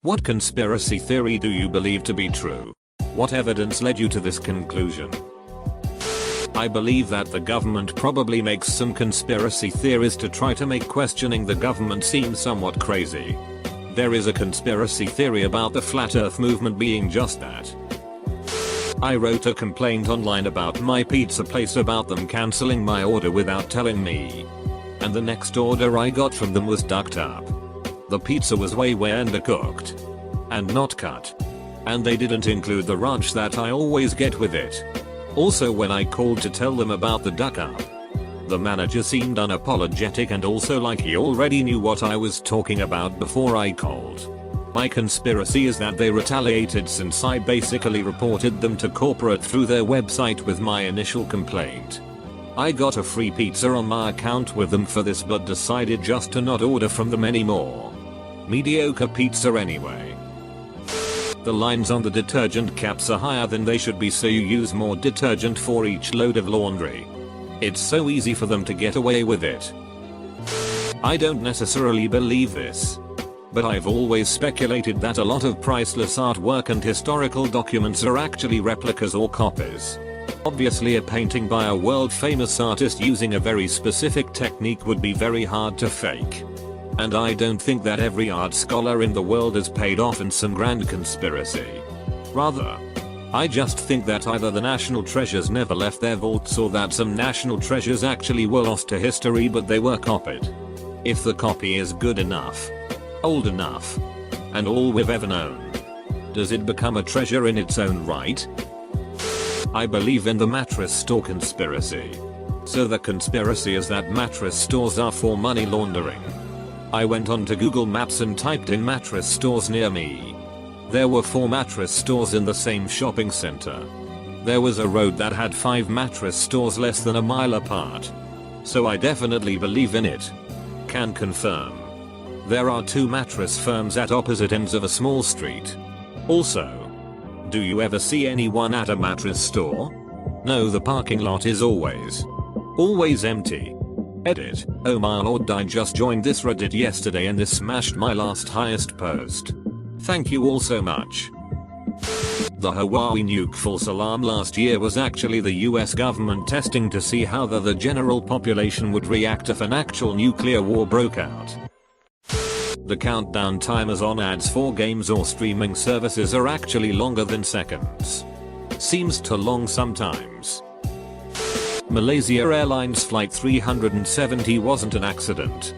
What conspiracy theory do you believe to be true? What evidence led you to this conclusion? I believe that the government probably makes some conspiracy theories to try to make questioning the government seem somewhat crazy. There is a conspiracy theory about the flat earth movement being just that. I wrote a complaint online about my pizza place about them cancelling my order without telling me. And the next order I got from them was ducked up. The pizza was way undercooked. And not cut. And they didn't include the ranch that I always get with it. Also, when I called to tell them about the duck up, the manager seemed unapologetic and also like he already knew what I was talking about before I called. My conspiracy is that they retaliated since I basically reported them to corporate through their website with my initial complaint. I got a free pizza on my account with them for this but decided just to not order from them anymore. Mediocre pizza anyway. The lines on the detergent caps are higher than they should be, so you use more detergent for each load of laundry. It's so easy for them to get away with it. I don't necessarily believe this, but I've always speculated that a lot of priceless artwork and historical documents are actually replicas or copies. Obviously, a painting by a world famous artist using a very specific technique would be very hard to fake. And I don't think that every art scholar in the world is paid off in some grand conspiracy. Rather, I just think that either the national treasures never left their vaults or that some national treasures actually were lost to history but they were copied. If the copy is good enough, old enough, and all we've ever known, does it become a treasure in its own right? I believe in the mattress store conspiracy. So the conspiracy is that mattress stores are for money laundering. I went onto Google Maps and typed in mattress stores near me. There were 4 mattress stores in the same shopping center. There was a road that had 5 mattress stores less than a mile apart. So I definitely believe in it. Can confirm. There are 2 mattress firms at opposite ends of a small street. Also, do you ever see anyone at a mattress store? No, the parking lot is always empty. Edit. Oh my lord, I just joined this Reddit yesterday and this smashed my last highest post. Thank you all so much. The Hawaii nuke false alarm last year was actually the US government testing to see how the general population would react if an actual nuclear war broke out. The countdown timers on ads for games or streaming services are actually longer than seconds. Seems too long sometimes. Malaysia Airlines Flight 370 wasn't an accident.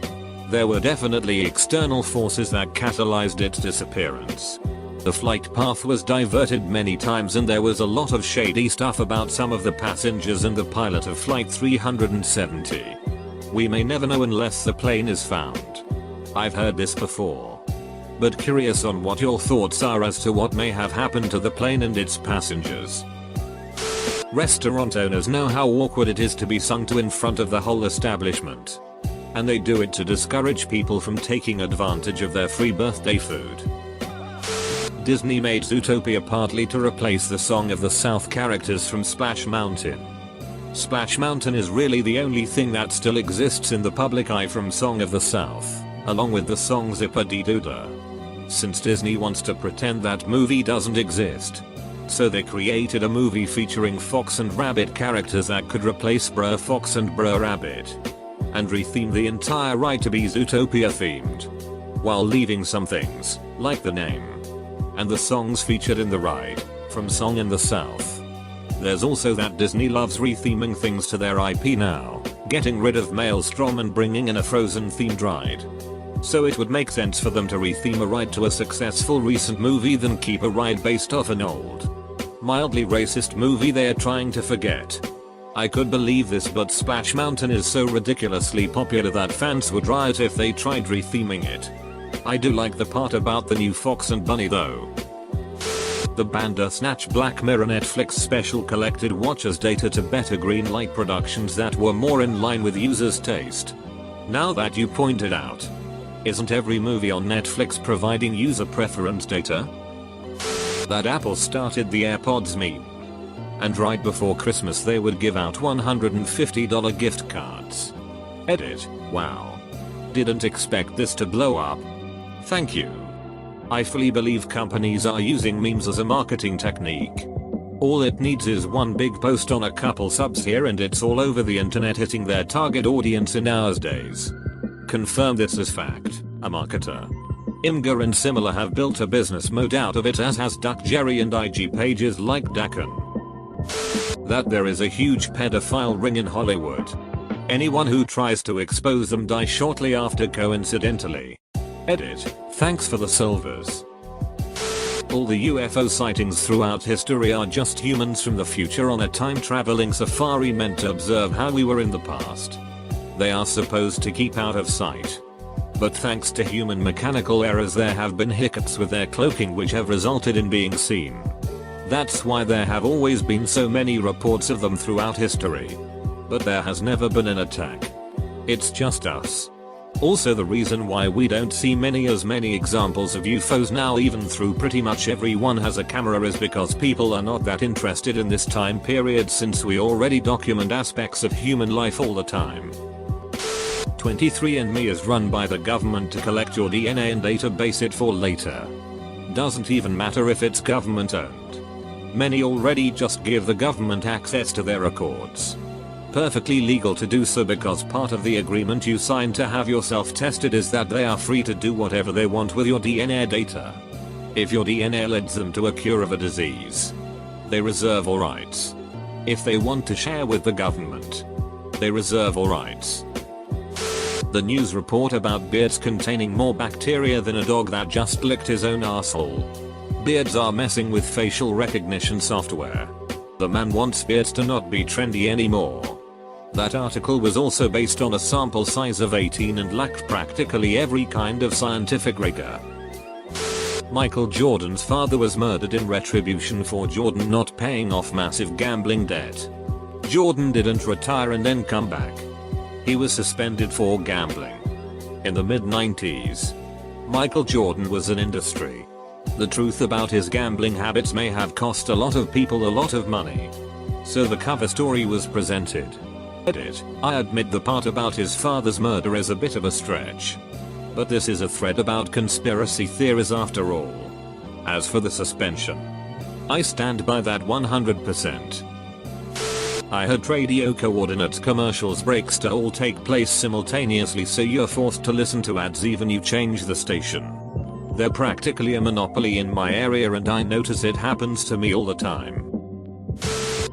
There were definitely external forces that catalyzed its disappearance. The flight path was diverted many times and there was a lot of shady stuff about some of the passengers and the pilot of Flight 370. We may never know unless the plane is found. I've heard this before. But curious on what your thoughts are as to what may have happened to the plane and its passengers. Restaurant owners know how awkward it is to be sung to in front of the whole establishment. And they do it to discourage people from taking advantage of their free birthday food. Disney made Zootopia partly to replace the Song of the South characters from Splash Mountain. Splash Mountain is really the only thing that still exists in the public eye from Song of the South, along with the song Zipper-Dee-Doo-Dah. Since Disney wants to pretend that movie doesn't exist, so they created a movie featuring Fox and Rabbit characters that could replace Brr Fox and Brr Rabbit. And retheme the entire ride to be Zootopia themed. While leaving some things, like the name and the songs featured in the ride, from Song in the South. There's also that Disney loves retheming things to their IP now, getting rid of Maelstrom and bringing in a Frozen themed ride. So it would make sense for them to retheme a ride to a successful recent movie than keep a ride based off an old, mildly racist movie they are trying to forget. I could believe this, but Splash Mountain is so ridiculously popular that fans would riot if they tried retheming it. I do like the part about the new Fox and Bunny though. The Bandersnatch Black Mirror Netflix special collected watchers data to better greenlight productions that were more in line with users' taste. Now that you pointed out, isn't every movie on Netflix providing user preference data? That Apple started the AirPods meme. And right before Christmas they would give out $150 gift cards. Edit. Wow. Didn't expect this to blow up. Thank you. I fully believe companies are using memes as a marketing technique. All it needs is one big post on a couple subs here and it's all over the internet hitting their target audience in hours days. Confirm this as fact, a marketer. Imgur and similar have built a business mode out of it, as has Duck Jerry and IG pages like Dakan. That there is a huge pedophile ring in Hollywood. Anyone who tries to expose them dies shortly after, coincidentally. Edit. Thanks for the silvers. All the UFO sightings throughout history are just humans from the future on a time-traveling safari meant to observe how we were in the past. They are supposed to keep out of sight. But thanks to human mechanical errors there have been hiccups with their cloaking which have resulted in being seen. That's why there have always been so many reports of them throughout history. But there has never been an attack. It's just us. Also, the reason why we don't see many examples of UFOs now, even through pretty much everyone has a camera, is because people are not that interested in this time period, since we already document aspects of human life all the time. 23andMe is run by the government to collect your DNA and database it for later. Doesn't even matter if it's government owned. Many already just give the government access to their records. Perfectly legal to do so, because part of the agreement you sign to have yourself tested is that they are free to do whatever they want with your DNA data. If your DNA leads them to a cure of a disease, they reserve all rights. If they want to share with the government, they reserve all rights. The news report about beards containing more bacteria than a dog that just licked his own asshole. Beards are messing with facial recognition software. The man wants beards to not be trendy anymore. That article was also based on a sample size of 18 and lacked practically every kind of scientific rigor. Michael Jordan's father was murdered in retribution for Jordan not paying off massive gambling debt. Jordan didn't retire and then come back. He was suspended for gambling. In the mid-90s, Michael Jordan was an industry. The truth about his gambling habits may have cost a lot of people a lot of money. So the cover story was presented. Edit. I admit the part about his father's murder is a bit of a stretch. But this is a thread about conspiracy theories after all. As for the suspension, I stand by that 100%. I heard radio coordinate commercials breaks to all take place simultaneously, so you're forced to listen to ads even you change the station. They're practically a monopoly in my area and I notice it happens to me all the time.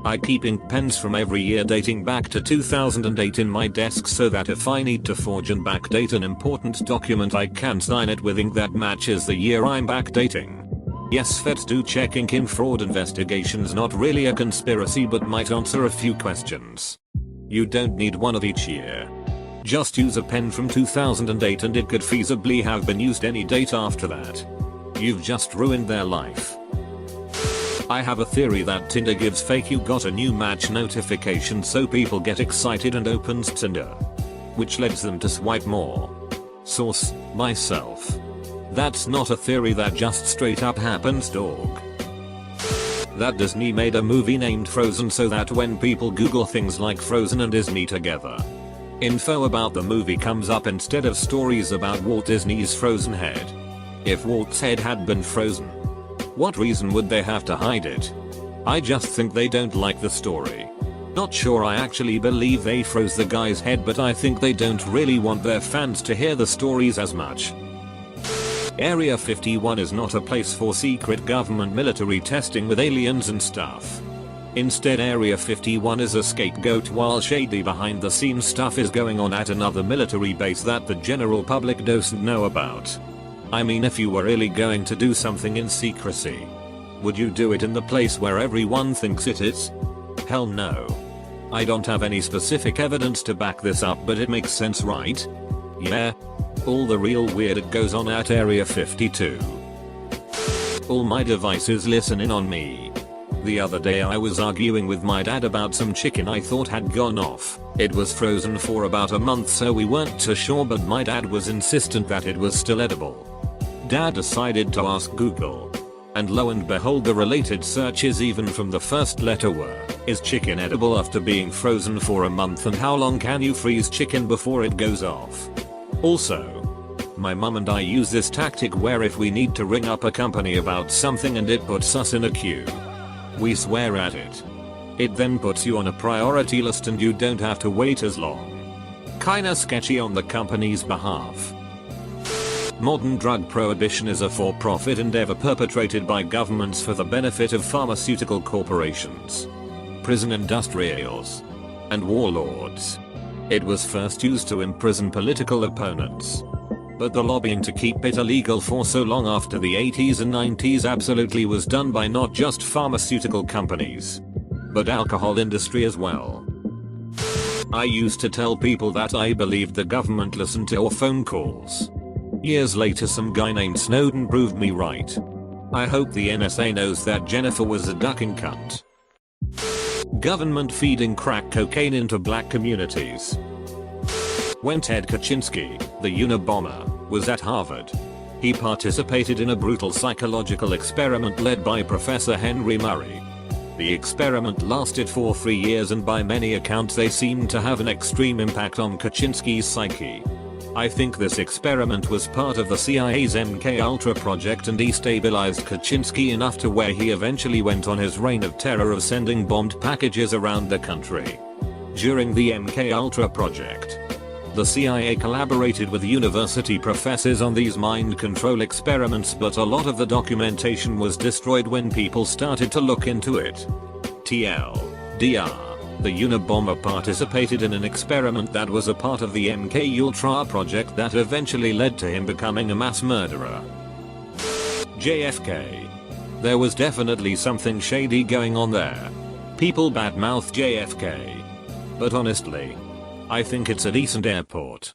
I keep ink pens from every year dating back to 2008 in my desk so that if I need to forge and backdate an important document I can sign it with ink that matches the year I'm backdating. Yes, feds do check ink in fraud investigations, not really a conspiracy but might answer a few questions. You don't need one of each year. Just use a pen from 2008 and it could feasibly have been used any date after that. You've just ruined their life. I have a theory that Tinder gives fake "you got a new match" notification so people get excited and opens Tinder, which leads them to swipe more. Source: myself. That's not a theory, that just straight up happens, dog. That Disney made a movie named Frozen so that when people Google things like Frozen and Disney together, info about the movie comes up instead of stories about Walt Disney's frozen head. If Walt's head had been frozen, what reason would they have to hide it? I just think they don't like the story. Not sure I actually believe they froze the guy's head, but I think they don't really want their fans to hear the stories as much. Area 51 is not a place for secret government military testing with aliens and stuff. Instead, Area 51 is a scapegoat while shady behind the scenes stuff is going on at another military base that the general public doesn't know about. I mean, if you were really going to do something in secrecy, would you do it in the place where everyone thinks it is? Hell no. I don't have any specific evidence to back this up, but it makes sense, right? Yeah. All the real weird it goes on at Area 52. All my devices listen in on me. The other day I was arguing with my dad about some chicken I thought had gone off. It was frozen for about a month, so we weren't too sure, but my dad was insistent that it was still edible. Dad decided to ask Google. And lo and behold, the related searches even from the first letter were, is chicken edible after being frozen for a month, and how long can you freeze chicken before it goes off? Also, My mum and I use this tactic where if we need to ring up a company about something and it puts us in a queue, we swear at it. It then puts you on a priority list and you don't have to wait as long. Kinda sketchy on the company's behalf. Modern drug prohibition is a for-profit endeavor perpetrated by governments for the benefit of pharmaceutical corporations, prison industrials, and warlords. It was first used to imprison political opponents. But the lobbying to keep it illegal for so long after the 80s and 90s absolutely was done by not just pharmaceutical companies, but alcohol industry as well. I used to tell people that I believed the government listened to our phone calls. Years later some guy named Snowden proved me right. I hope the NSA knows that Jennifer was a ducking cunt. Government feeding crack cocaine into black communities. When Ted Kaczynski, the Unabomber, was at Harvard, he participated in a brutal psychological experiment led by Professor Henry Murray. The experiment lasted for 3 years and by many accounts they seemed to have an extreme impact on Kaczynski's psyche. I think this experiment was part of the CIA's MKUltra project and destabilized Kaczynski enough to where he eventually went on his reign of terror of sending bombed packages around the country. During the MKUltra project, the CIA collaborated with university professors on these mind control experiments, but a lot of the documentation was destroyed when people started to look into it. TLDR. The Unabomber participated in an experiment that was a part of the MKUltra project that eventually led to him becoming a mass murderer. JFK. There was definitely something shady going on there. People badmouth JFK. But honestly, I think it's a decent airport.